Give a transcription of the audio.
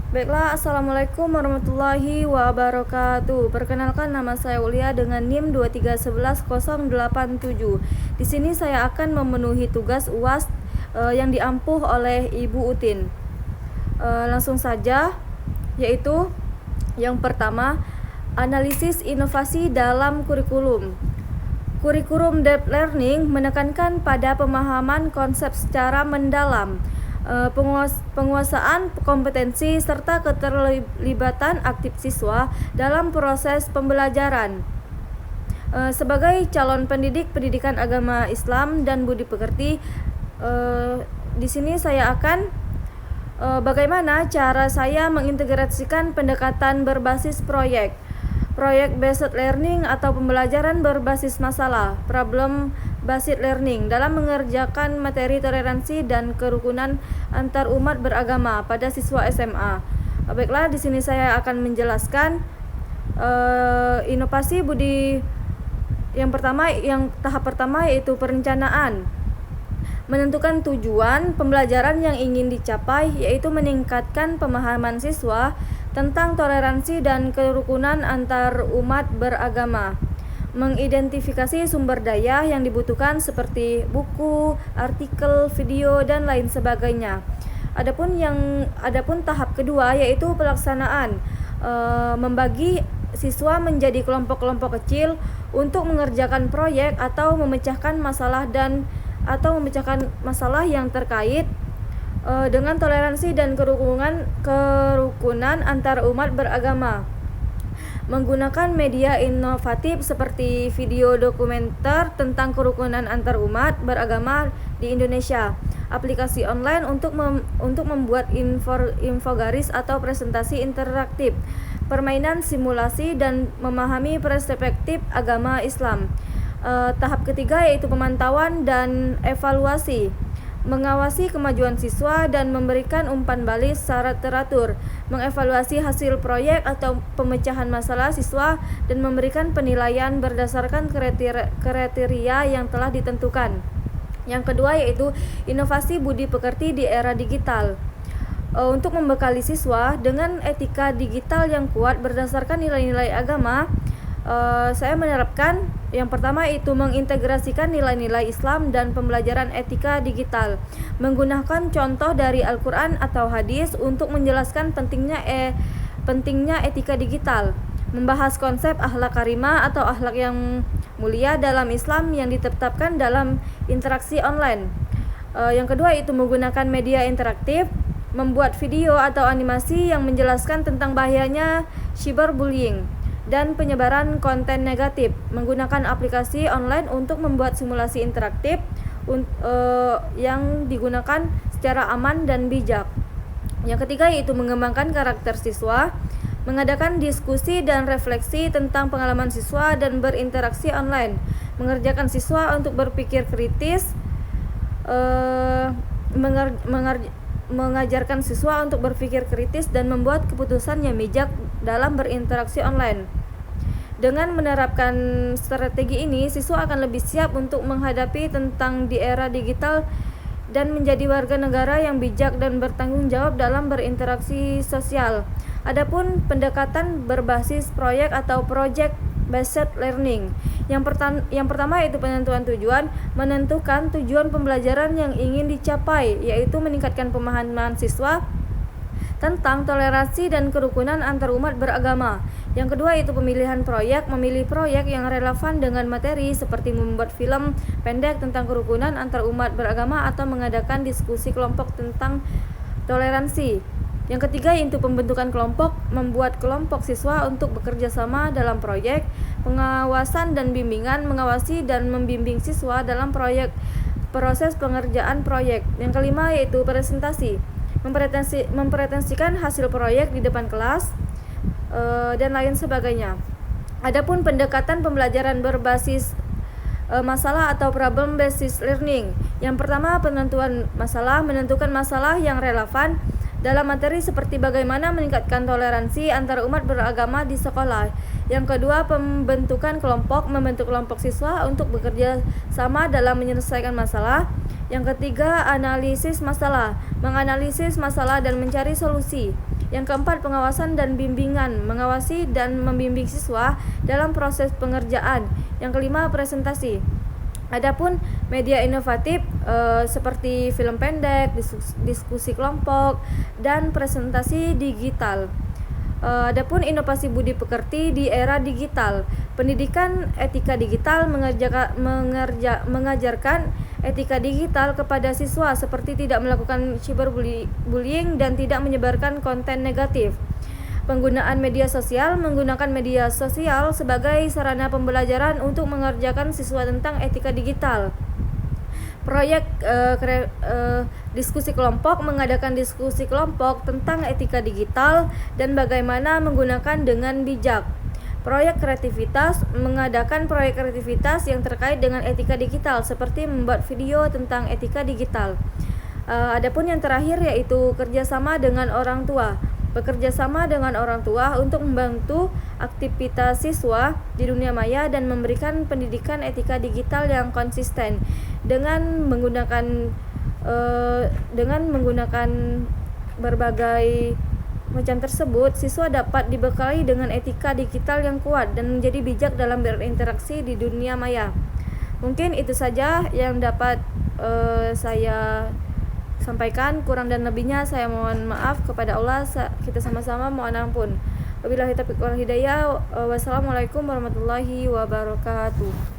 Baiklah, Assalamualaikum warahmatullahi wabarakatuh. Perkenalkan, nama saya Ulia dengan NIM 2311087. Di sini saya akan memenuhi tugas UAS yang diampuh oleh Ibu Utin. Langsung saja, yaitu yang pertama, analisis inovasi dalam kurikulum. Kurikulum Deep Learning menekankan pada pemahaman konsep secara mendalam, penguasaan kompetensi serta keterlibatan aktif siswa dalam proses pembelajaran. Sebagai calon pendidik pendidikan agama Islam dan budi pekerti, di sini saya akan bagaimana cara saya mengintegrasikan pendekatan berbasis proyek based learning atau pembelajaran berbasis masalah, problem based learning, dalam mengerjakan materi toleransi dan kerukunan antar umat beragama pada siswa SMA. Baiklah, di sini saya akan menjelaskan inovasi budi. Yang tahap pertama yaitu perencanaan. Menentukan tujuan pembelajaran yang ingin dicapai, yaitu meningkatkan pemahaman siswa tentang toleransi dan kerukunan antar umat beragama. Mengidentifikasi sumber daya yang dibutuhkan seperti buku, artikel, video, dan lain sebagainya. Adapun tahap kedua yaitu pelaksanaan, membagi siswa menjadi kelompok-kelompok kecil untuk mengerjakan proyek atau memecahkan masalah yang terkait dengan toleransi dan kerukunan antar umat beragama. Menggunakan media inovatif seperti video dokumenter tentang kerukunan antar umat beragama di Indonesia, aplikasi online untuk membuat infogaris atau presentasi interaktif, permainan simulasi, dan memahami perspektif agama Islam. Tahap ketiga yaitu pemantauan dan evaluasi. Mengawasi kemajuan siswa dan memberikan umpan balik secara teratur, mengevaluasi hasil proyek atau pemecahan masalah siswa, dan memberikan penilaian berdasarkan kriteria yang telah ditentukan. Yang kedua yaitu inovasi budi pekerti di era digital. Untuk membekali siswa dengan etika digital yang kuat berdasarkan nilai-nilai agama, saya menerapkan yang pertama itu mengintegrasikan nilai-nilai Islam dan pembelajaran etika digital, menggunakan contoh dari Al-Quran atau hadis untuk menjelaskan pentingnya etika digital, membahas konsep akhlak karimah atau akhlak yang mulia dalam Islam yang ditetapkan dalam interaksi online. Yang kedua itu menggunakan media interaktif, membuat video atau animasi yang menjelaskan tentang bahayanya cyberbullying dan penyebaran konten negatif, menggunakan aplikasi online untuk membuat simulasi interaktif yang digunakan secara aman dan bijak. Yang ketiga yaitu mengembangkan karakter siswa, mengadakan diskusi dan refleksi tentang pengalaman siswa dan berinteraksi online, mengerjakan siswa untuk berpikir kritis, mengajarkan siswa untuk berpikir kritis dan membuat keputusan yang bijak dalam berinteraksi online. Dengan menerapkan strategi ini, siswa akan lebih siap untuk menghadapi tentang di era digital dan menjadi warga negara yang bijak dan bertanggung jawab dalam berinteraksi sosial. Adapun pendekatan berbasis proyek atau project based learning. Yang pertama yaitu penentuan tujuan, menentukan tujuan pembelajaran yang ingin dicapai, yaitu meningkatkan pemahaman siswa tentang toleransi dan kerukunan antar umat beragama. Yang kedua itu pemilihan proyek, memilih proyek yang relevan dengan materi seperti membuat film pendek tentang kerukunan antar umat beragama atau mengadakan diskusi kelompok tentang toleransi. Yang ketiga yaitu pembentukan kelompok, membuat kelompok siswa untuk bekerja sama dalam proyek, pengawasan dan bimbingan, mengawasi dan membimbing siswa dalam proses pengerjaan proyek. Yang kelima yaitu presentasi, mempresentasikan hasil proyek di depan kelas dan lain sebagainya. Adapun pendekatan pembelajaran berbasis masalah atau problem based learning. Yang pertama penentuan masalah, menentukan masalah yang relevan dalam materi seperti bagaimana meningkatkan toleransi antar umat beragama di sekolah. Yang kedua, pembentukan kelompok, membentuk kelompok siswa untuk bekerja sama dalam menyelesaikan masalah. Yang ketiga, analisis masalah, menganalisis masalah dan mencari solusi. Yang keempat, pengawasan dan bimbingan, mengawasi dan membimbing siswa dalam proses pengerjaan. Yang kelima, presentasi. Adapun media inovatif seperti film pendek, diskusi kelompok, dan presentasi digital. Adapun inovasi budi pekerti di era digital, pendidikan etika digital mengajarkan etika digital kepada siswa seperti tidak melakukan cyberbullying dan tidak menyebarkan konten negatif. Penggunaan media sosial, menggunakan media sosial sebagai sarana pembelajaran untuk mengerjakan siswa tentang etika digital. Proyek diskusi kelompok, mengadakan diskusi kelompok tentang etika digital dan bagaimana menggunakan dengan bijak. Proyek kreativitas, mengadakan proyek kreativitas yang terkait dengan etika digital seperti membuat video tentang etika digital. Adapun yang terakhir yaitu kerjasama dengan orang tua. Bekerja sama dengan orang tua untuk membantu aktivitas siswa di dunia maya dan memberikan pendidikan etika digital yang konsisten. Dengan menggunakan berbagai macam tersebut, siswa dapat dibekali dengan etika digital yang kuat dan menjadi bijak dalam berinteraksi di dunia maya. Mungkin itu saja yang dapat saya sampaikan. Kurang dan lebihnya saya mohon maaf kepada Allah. Kita sama-sama mohon ampun. Wabillahi taufiq wal hidayah. Wassalamualaikum warahmatullahi wabarakatuh.